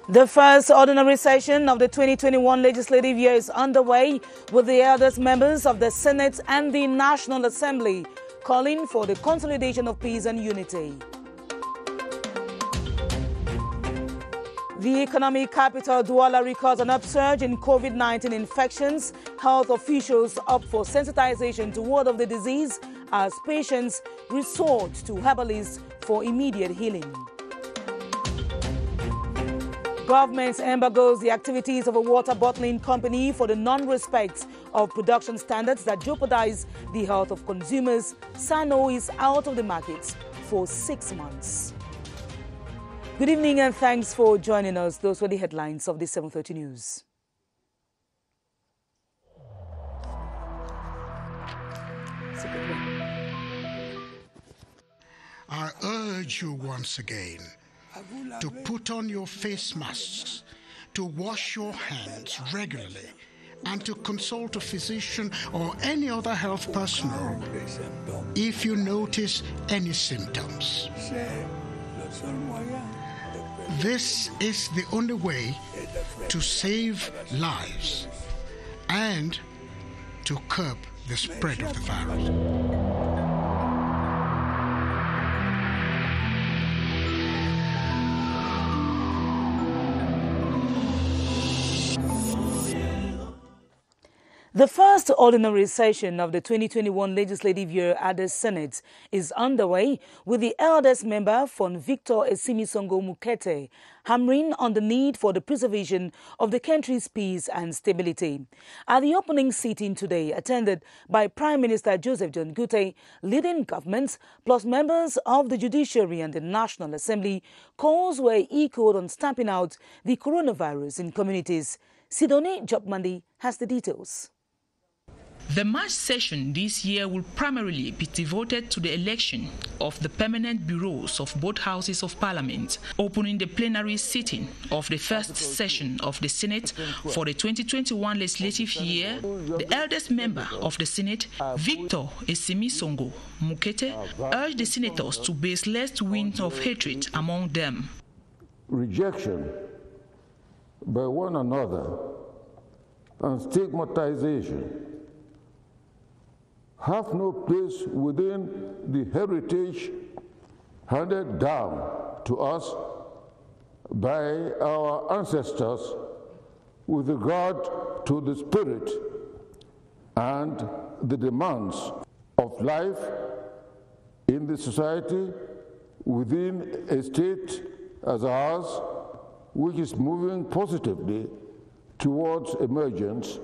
The first ordinary session of the 2021 legislative year is underway, with the eldest members of the Senate and the National Assembly calling for the consolidation of peace and unity. The economic capital Douala records an upsurge in COVID-19 infections. Health officials opt for sensitization to word of the disease as patients resort to herbalists for immediate healing. Government embargoes the activities of a water bottling company for the non-respect of production standards that jeopardize the health of consumers. SANO is out of the market for 6 months. Good evening and thanks for joining us. Those were the headlines of the 7:30 News. I urge you once again to put on your face masks, to wash your hands regularly, and to consult a physician or any other health personnel if you notice any symptoms. This is the only way to save lives and to curb the spread of the virus. The first ordinary session of the 2021 legislative year at the Senate is underway, with the eldest member, Fon Victor Esimisongo Mukete, hammering on the need for the preservation of the country's peace and stability. At the opening sitting today, attended by Prime Minister Joseph John Gute, leading governments, plus members of the Judiciary and the National Assembly, calls were echoed on stamping out the coronavirus in communities. Sidoni Jobmandi has the details. The March session this year will primarily be devoted to the election of the permanent bureaus of both houses of parliament, opening the plenary sitting of the first session of the Senate for the 2021 legislative year. The eldest member of the Senate, Victor Esimisongo Mukete, urged the senators to base less winds of hatred among them. Rejection by one another and stigmatization have no place within the heritage handed down to us by our ancestors with regard to the spirit and the demands of life in the society within a state as ours, which is moving positively towards emergence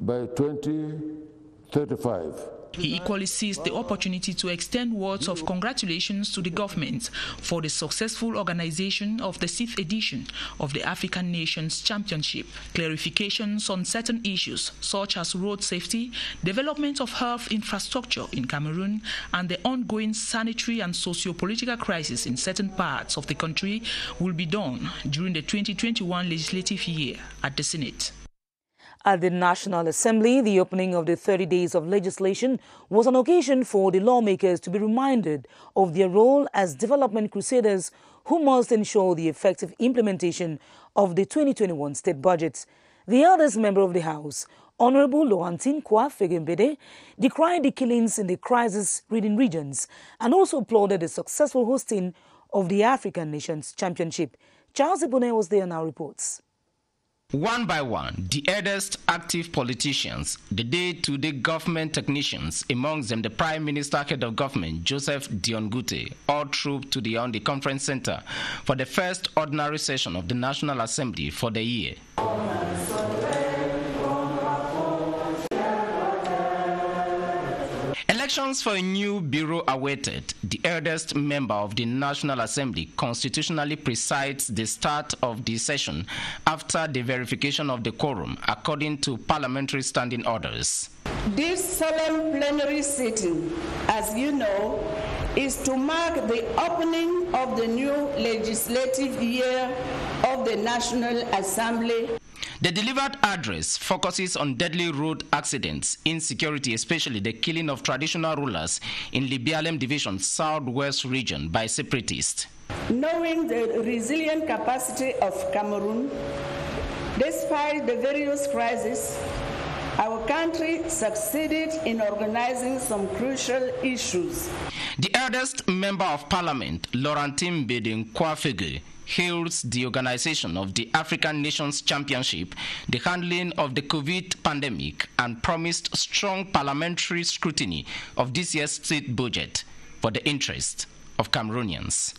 by 2035. He equally seized the opportunity to extend words of congratulations to the government for the successful organization of the 6th edition of the African Nations Championship, clarifications on certain issues such as road safety, development of health infrastructure in Cameroon, and the ongoing sanitary and socio-political crisis in certain parts of the country will be done during the 2021 legislative year at the Senate. At the National Assembly, the opening of the 30 days of legislation was an occasion for the lawmakers to be reminded of their role as development crusaders who must ensure the effective implementation of the 2021 state budget. The eldest member of the House, Honorable Loantin Kwa Fegembede, decried the killings in the crisis-ridden regions and also applauded the successful hosting of the African Nations Championship. Charles Ibune was there, now reports. One by one, the eldest active politicians, the day-to-day government technicians, amongst them the Prime Minister, Head of Government, Joseph Dion Gute, all trooped to the conference center for the first ordinary session of the National Assembly for the year. Elections for a new bureau awaited. The eldest member of the National Assembly constitutionally presides the start of the session after the verification of the quorum, according to parliamentary standing orders. This solemn plenary sitting, as you know, is to mark the opening of the new legislative year of the National Assembly. The delivered address focuses on deadly road accidents, insecurity, especially the killing of traditional rulers in Libialem Division, Southwest region by separatists. Knowing the resilient capacity of Cameroon, despite the various crises, our country succeeded in organizing some crucial issues. The eldest member of parliament, Laurentine Bedin-Kwafege, hails the organization of the African Nations Championship, the handling of the COVID pandemic, and promised strong parliamentary scrutiny of this year's state budget for the interest of Cameroonians.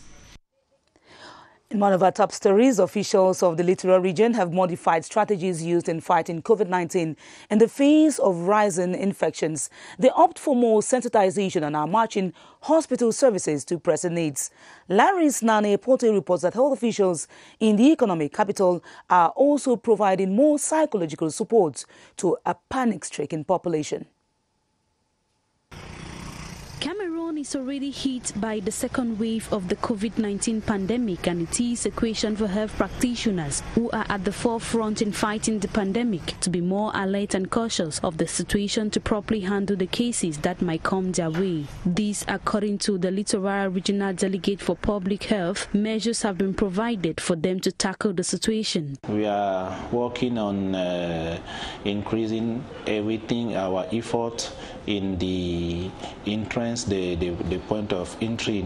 In one of our top stories, officials of the littoral region have modified strategies used in fighting COVID-19 in the face of rising infections. They opt for more sensitization and are matching hospital services to pressing needs. Larry's Nane Pote reports that health officials in the economic capital are also providing more psychological support to a panic-stricken population. Cameroon is already hit by the second wave of the COVID-19 pandemic, and it is a question for health practitioners who are at the forefront in fighting the pandemic to be more alert and cautious of the situation to properly handle the cases that might come their way. This, according to the Littoral Regional Delegate for Public Health, measures have been provided for them to tackle the situation. We are working on increasing everything, our effort in the entrance, the point of entry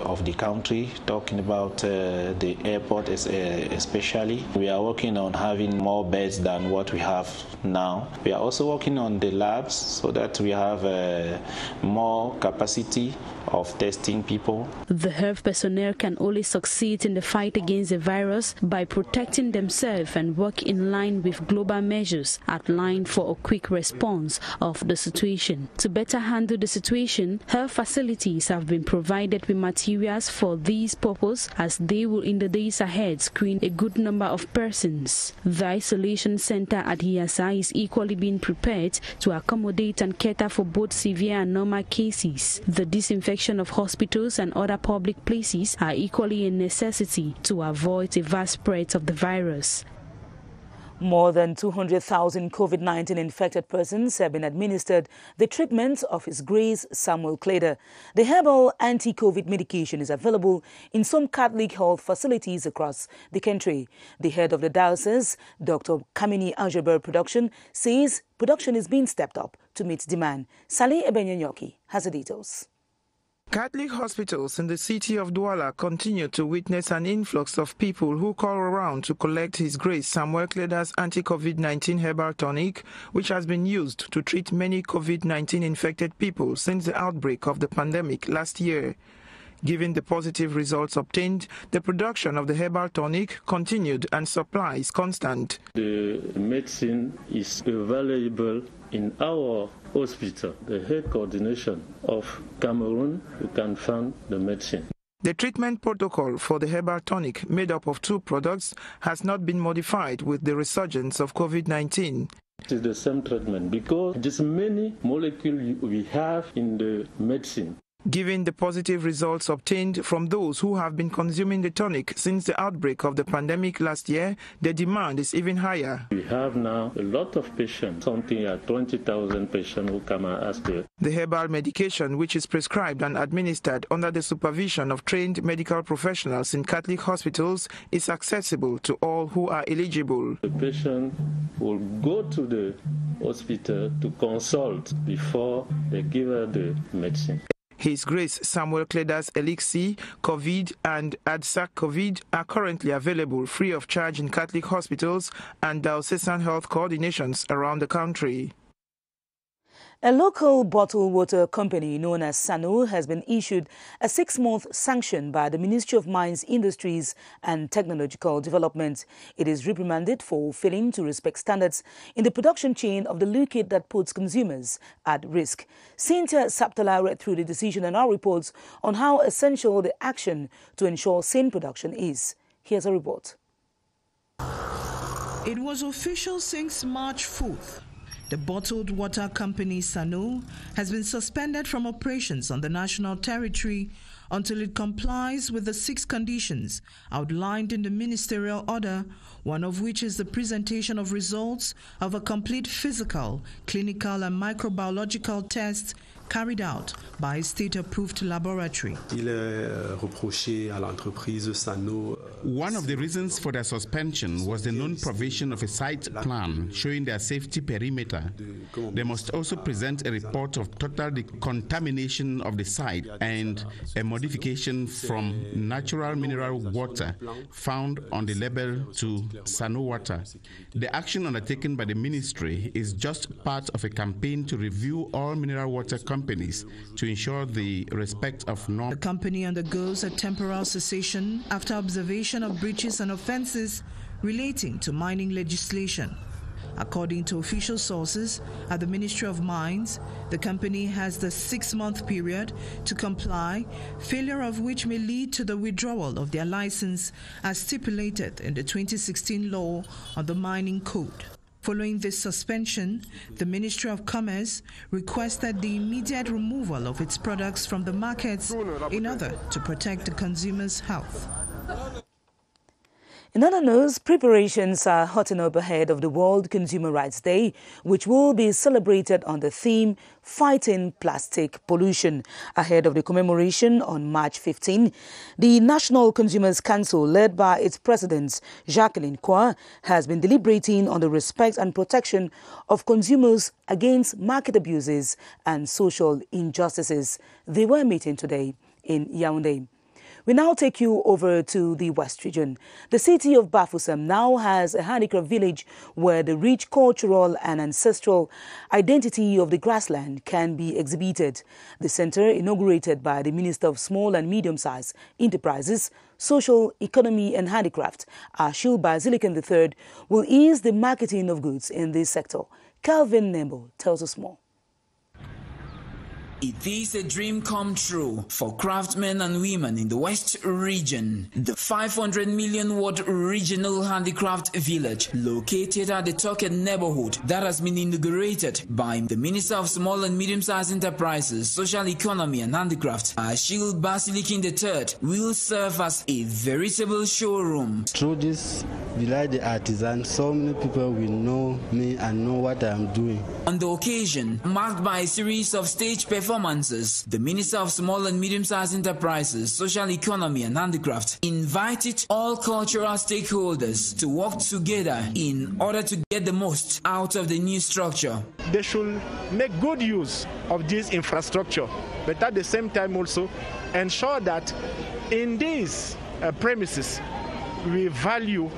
of the country, talking about the airport especially. We are working on having more beds than what we have now. We are also working on the labs so that we have more capacity of testing people. The health personnel can only succeed in the fight against the virus by protecting themselves and work in line with global measures outlined for a quick response of the situation. To better handle the situation, health facilities have been provided with materials for this purpose, as they will in the days ahead screen a good number of persons. The isolation center at Hiasa is equally being prepared to accommodate and cater for both severe and normal cases. The disinfection of hospitals and other public places are equally a necessity to avoid a vast spread of the virus. More than 200,000 COVID-19 infected persons have been administered the treatment of His Grace Samuel Kleder. The herbal anti-COVID medication is available in some Catholic health facilities across the country. The head of the diocese, Dr. Kamini Ajaber Production, says production is being stepped up to meet demand. Saleh Ebenyanyoki has the details. Catholic hospitals in the city of Douala continue to witness an influx of people who call around to collect His Grace Samuel Kleder's anti-COVID-19 herbal tonic, which has been used to treat many COVID-19 infected people since the outbreak of the pandemic last year. Given the positive results obtained, the production of the herbal tonic continued and supply is constant. The medicine is available in our hospital, the head coordination of Cameroon. You can find the medicine. The treatment protocol for the herbal tonic, made up of 2 products, has not been modified with the resurgence of COVID-19. It is the same treatment because there's many molecules we have in the medicine. Given the positive results obtained from those who have been consuming the tonic since the outbreak of the pandemic last year, the demand is even higher. We have now a lot of patients, something like 20,000 patients who come and ask for. The herbal medication, which is prescribed and administered under the supervision of trained medical professionals in Catholic hospitals, is accessible to all who are eligible. The patient will go to the hospital to consult before they give her the medicine. His Grace Samuel Kleder's Elixir, COVID and Adsac COVID are currently available free of charge in Catholic hospitals and diocesan health coordinations around the country. A local bottled water company known as SANO has been issued a 6-month sanction by the Ministry of Mines, Industries and Technological Development. It is reprimanded for failing to respect standards in the production chain of the liquid that puts consumers at risk. Cynthia Saptala read through the decision and our reports on how essential the action to ensure sane production is. Here's a report. It was official since March 4th. The bottled water company SANO has been suspended from operations on the national territory until it complies with the 6 conditions outlined in the ministerial order, one of which is the presentation of results of a complete physical, clinical and microbiological tests carried out by a state-approved laboratory. One of the reasons for their suspension was the non-provision of a site plan showing their safety perimeter. They must also present a report of total decontamination of the site and a modification from natural mineral water found on the label to SANO water. The action undertaken by the ministry is just part of a campaign to review all mineral water companies to ensure the respect of norms. The company undergoes a temporal cessation after observation of breaches and offences relating to mining legislation. According to official sources at the Ministry of Mines, the company has the 6-month period to comply, failure of which may lead to the withdrawal of their license as stipulated in the 2016 law on the Mining Code. Following this suspension, the Ministry of Commerce requested the immediate removal of its products from the markets in order to protect the consumers' health. In other news, preparations are hotting up ahead of the World Consumer Rights Day, which will be celebrated on the theme Fighting Plastic Pollution. Ahead of the commemoration on March 15, the National Consumers Council, led by its president, Jacqueline Kwa, has been deliberating on the respect and protection of consumers against market abuses and social injustices. They were meeting today in Yaoundé. We now take you over to the West region. The city of Bafoussam now has a handicraft village where the rich cultural and ancestral identity of the grassland can be exhibited. The center, inaugurated by the Minister of Small and Medium-Sized Enterprises, Social Economy and Handicraft, Ashil Basilican III, will ease the marketing of goods in this sector. Calvin Nembo tells us more. It is a dream come true for craftsmen and women in the West region. The 500 million watt regional handicraft village located at the Toket neighborhood that has been inaugurated by the Minister of Small and Medium-Sized Enterprises, Social Economy and Handicraft, Ashil Basilican III, will serve as a veritable showroom. Through this village, the artisan, so many people will know me and know what I am doing. On the occasion, marked by a series of stage performances, the Minister of Small and Medium-Sized Enterprises, Social Economy and Handicraft invited all cultural stakeholders to work together in order to get the most out of the new structure. They should make good use of this infrastructure, but at the same time also ensure that in these premises we value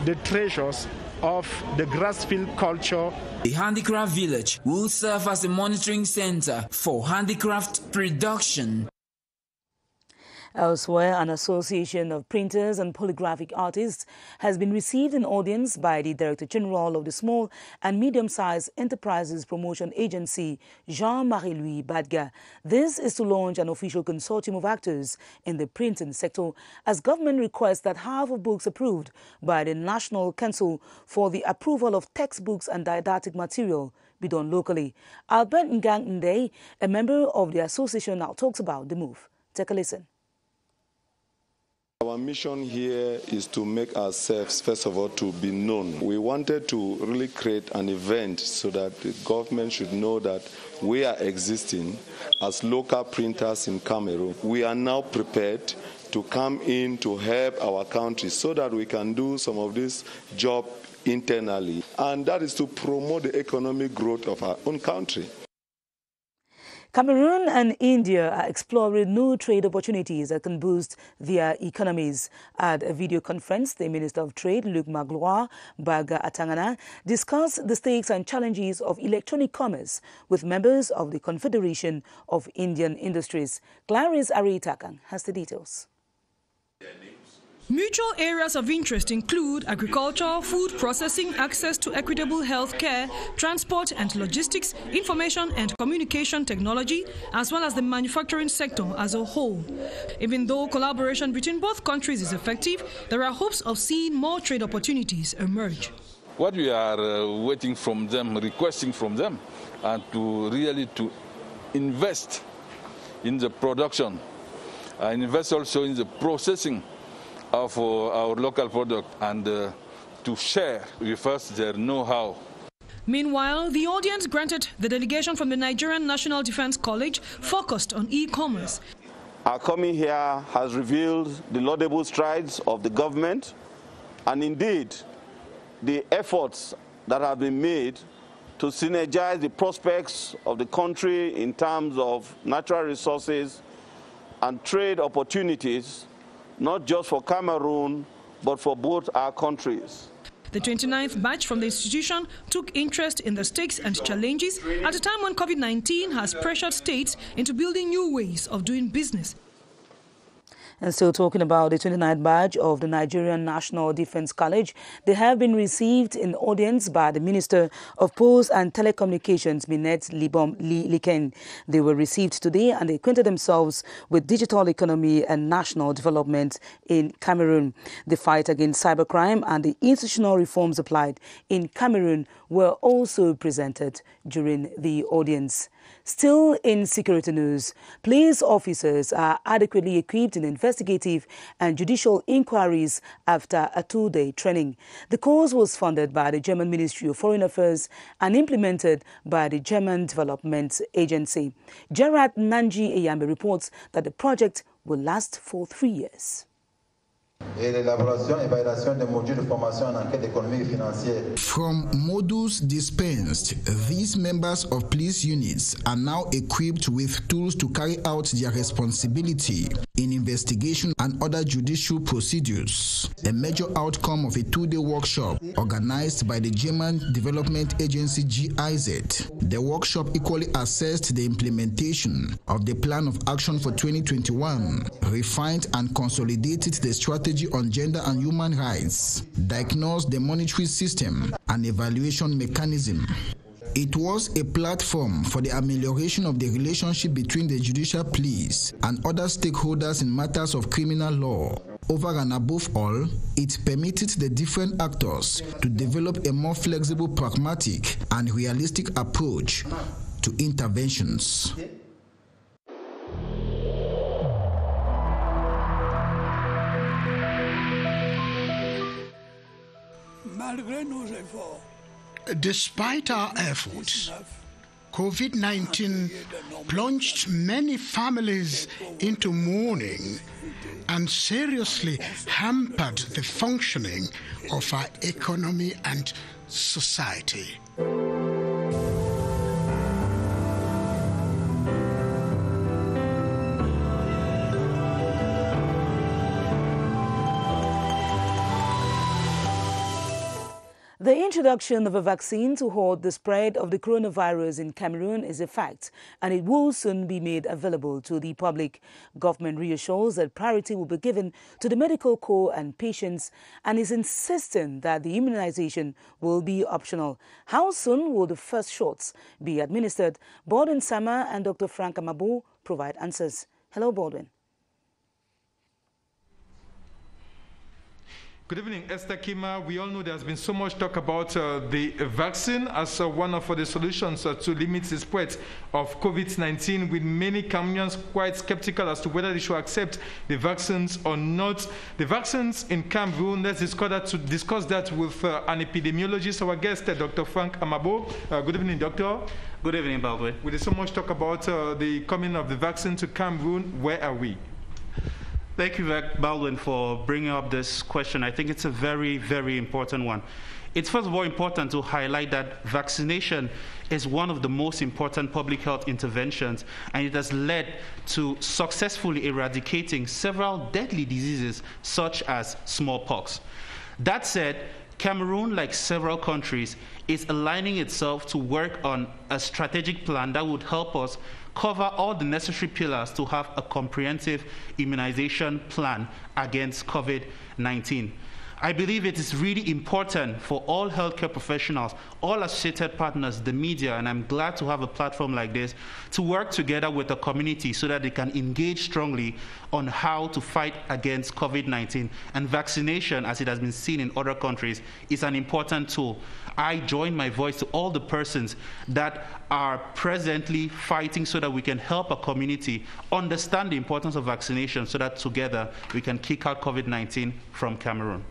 the treasures of the grassfield culture. The Handicraft Village will serve as a monitoring center for handicraft production. Elsewhere, an association of printers and polygraphic artists has been received in audience by the Director General of the Small and Medium-Sized Enterprises Promotion Agency, Jean-Marie-Louis Badga. This is to launch an official consortium of actors in the printing sector as government requests that half of books approved by the National Council for the approval of textbooks and didactic material be done locally. Albert Ngang Nde, a member of the association, now talks about the move. Take a listen. Our mission here is to make ourselves, first of all, to be known. We wanted to really create an event so that the government should know that we are existing as local printers in Cameroon. We are now prepared to come in to help our country so that we can do some of this job internally, and that is to promote the economic growth of our own country. Cameroon and India are exploring new trade opportunities that can boost their economies. At a video conference, the Minister of Trade, Luc Magloire Baga Atangana, discussed the stakes and challenges of electronic commerce with members of the Confederation of Indian Industries. Clarice Aritakang has the details. Mutual areas of interest include agriculture, food processing, access to equitable health care, transport and logistics, information and communication technology, as well as the manufacturing sector as a whole. Even though collaboration between both countries is effective, there are hopes of seeing more trade opportunities emerge. What we are waiting from them, requesting from them, and to really to invest in the production, and invest also in the processing of our local product, and to share with us their know-how. Meanwhile, the audience granted the delegation from the Nigerian National Defense College focused on e-commerce. Our coming here has revealed the laudable strides of the government and indeed the efforts that have been made to synergize the prospects of the country in terms of natural resources and trade opportunities, not just for Cameroon, but for both our countries. The 29th batch from the institution took interest in the stakes and challenges at a time when COVID-19 has pressured states into building new ways of doing business. And still talking about the 29th batch of the Nigerian National Defense College, they have been received in audience by the Minister of Posts and Telecommunications, Minette Liken. They were received today and they acquainted themselves with digital economy and national development in Cameroon. The fight against cybercrime and the institutional reforms applied in Cameroon were also presented during the audience. Still in security news, police officers are adequately equipped in investigative and judicial inquiries after a two-day training. The course was funded by the German Ministry of Foreign Affairs and implemented by the German Development Agency. Gerard Nanji Eyambe reports that the project will last for 3 years. From modules dispensed, these members of police units are now equipped with tools to carry out their responsibility in investigation and other judicial procedures. A major outcome of a two-day workshop organized by the German Development Agency GIZ. The workshop equally assessed the implementation of the Plan of Action for 2021, refined and consolidated the strategy on gender and human rights, diagnosed the monetary system and evaluation mechanism. It was a platform for the amelioration of the relationship between the judicial police and other stakeholders in matters of criminal law. Over and above all, it permitted the different actors to develop a more flexible, pragmatic and realistic approach to interventions. Despite our efforts, COVID-19 plunged many families into mourning and seriously hampered the functioning of our economy and society. The introduction of a vaccine to halt the spread of the coronavirus in Cameroon is a fact, and it will soon be made available to the public. Government reassures that priority will be given to the medical corps and patients and is insisting that the immunization will be optional. How soon will the first shots be administered? Baldwin Sama and Dr. Frank Amabo provide answers. Hello, Baldwin. Good evening, Esther Kima. We all know there's been so much talk about the vaccine as one of the solutions to limit the spread of COVID-19, with many Cameroonians quite skeptical as to whether they should accept the vaccines or not. The vaccines in Cameroon, let's discuss that with an epidemiologist, our guest, Dr. Frank Amabo. Good evening, doctor. Good evening, Baldwin. With so much talk about the coming of the vaccine to Cameroon, where are we? Thank you, Baldwin, for bringing up this question. I think it's a very, very important one. It's first of all important to highlight that vaccination is one of the most important public health interventions, and it has led to successfully eradicating several deadly diseases such as smallpox. That said, Cameroon, like several countries, is aligning itself to work on a strategic plan that would help us cover all the necessary pillars to have a comprehensive immunization plan against COVID-19. I believe it is really important for all healthcare professionals, all associated partners, the media, and I'm glad to have a platform like this, to work together with the community so that they can engage strongly on how to fight against COVID-19. And vaccination, as it has been seen in other countries, is an important tool. I join my voice to all the persons that are presently fighting so that we can help a community understand the importance of vaccination so that together we can kick out COVID-19 from Cameroon.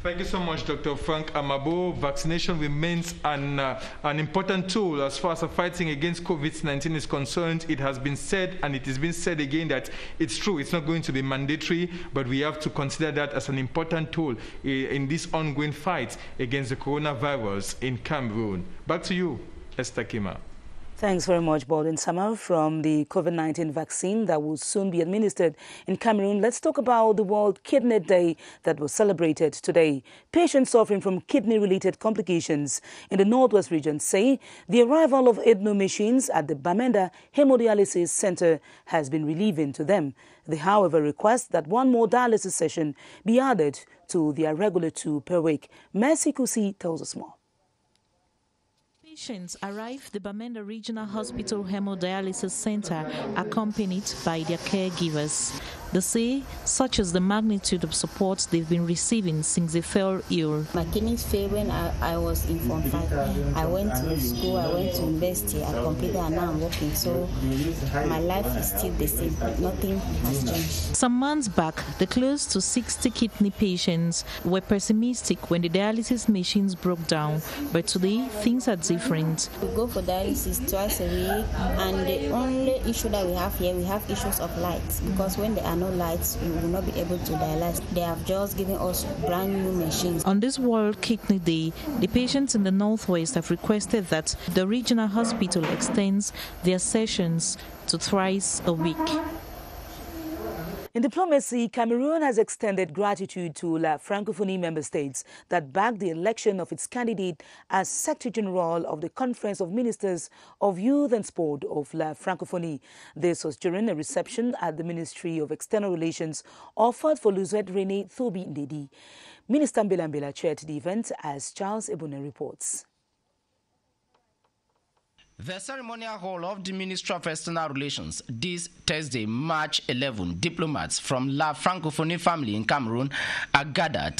Thank you so much, Dr. Frank Amabo. Vaccination remains an important tool as far as fighting against COVID-19 is concerned. It has been said, and it has been said again, that it's true, it's not going to be mandatory, but we have to consider that as an important tool in this ongoing fight against the coronavirus in Cameroon. Back to you, Esther Kima. Thanks very much, Baldwin Sama. From the COVID-19 vaccine that will soon be administered in Cameroon, let's talk about the World Kidney Day that was celebrated today. Patients suffering from kidney-related complications in the Northwest region say the arrival of 8 new machines at the Bamenda Hemodialysis Center has been relieving to them. They, however, request that 1 more dialysis session be added to their regular 2 per week. Mercy Kusi tells us more. Patients arrive at the Bamenda Regional Hospital Hemodialysis Center accompanied by their caregivers. They say such is the magnitude of support they've been receiving since they fell ill. My kidneys failed when I was in Form 5. I went to school, I went to university, I completed, and now I'm working. So my life is still the same. Nothing has changed. Some months back, the close to 60 kidney patients were pessimistic when the dialysis machines broke down. But today, things are different. We go for dialysis twice a week, and the only issue that we have here, we have issues of lights, because when there are no lights, we will not be able to dialyze. They have just given us brand new machines. On this World Kidney Day, the patients in the Northwest have requested that the regional hospital extends their sessions to thrice a week. In diplomacy, Cameroon has extended gratitude to La Francophonie member states that backed the election of its candidate as Secretary General of the Conference of Ministers of Youth and Sport of La Francophonie. This was during a reception at the Ministry of External Relations offered for Luzet Rene Thobi Ndedi. Minister Mbela chaired the event, as Charles Ebune reports. The ceremonial hall of the Ministry of External Relations this Thursday, March 11, diplomats from La Francophonie family in Cameroon are gathered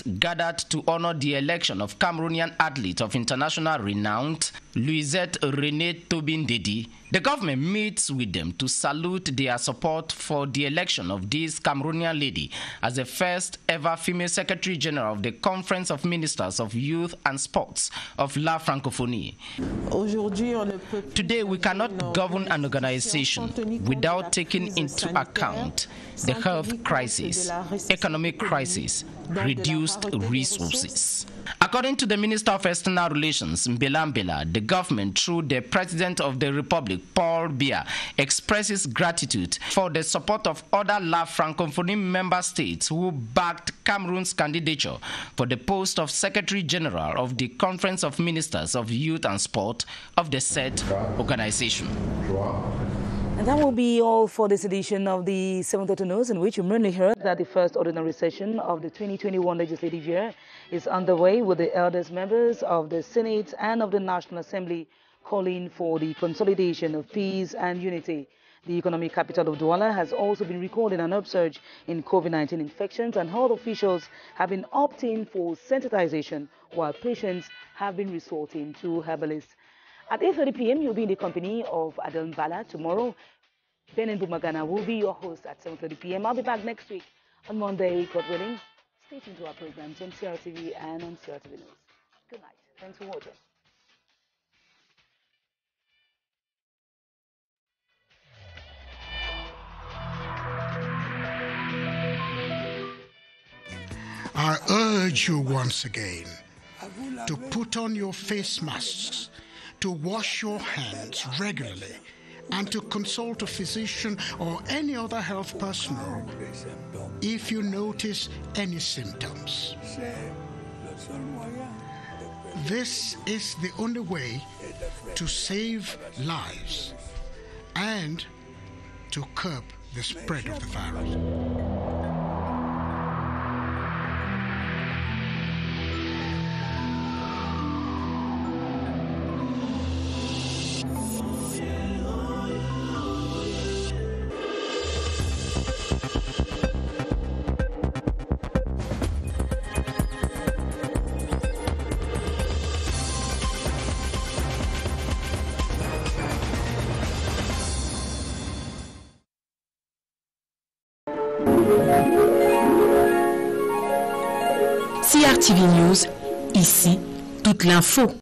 to honor the election of Cameroonian athlete of international renown, Luzet Rene Thobi Ndedi. The government meets with them to salute their support for the election of this Cameroonian lady as the first ever female Secretary General of the Conference of Ministers of Youth and Sports of La Francophonie. Today, we cannot govern an organization without taking into account the health crisis, economic crisis, reduced resources. According to the Minister of External Relations, Mbela, the government, through the President of the Republic, Paul Biya, expresses gratitude for the support of other La Francophonie member states who backed Cameroon's candidature for the post of Secretary General of the Conference of Ministers of Youth and Sport of the said organization. And that will be all for this edition of the 7:30 News, in which you merely heard that the first ordinary session of the 2021 legislative year is underway, with the eldest members of the Senate and of the National Assembly calling for the consolidation of peace and unity. The economic capital of Douala has also been recording an upsurge in COVID-19 infections, and health officials have been opting for sensitization, while patients have been resorting to herbalists. At 8:30 p.m., you'll be in the company of Adel Mbala. Tomorrow, Benin Bumagana will be your host at 7:30 p.m. I'll be back next week on Monday, God willing. Stay tuned to our programs on CRTV and on CRTV News. Good night. Thanks for watching. I urge you once again to put on your face masks, to wash your hands regularly, and to consult a physician or any other health personnel if you notice any symptoms. This is the only way to save lives and to curb the spread of the virus. CRTV News, ici, toute l'info.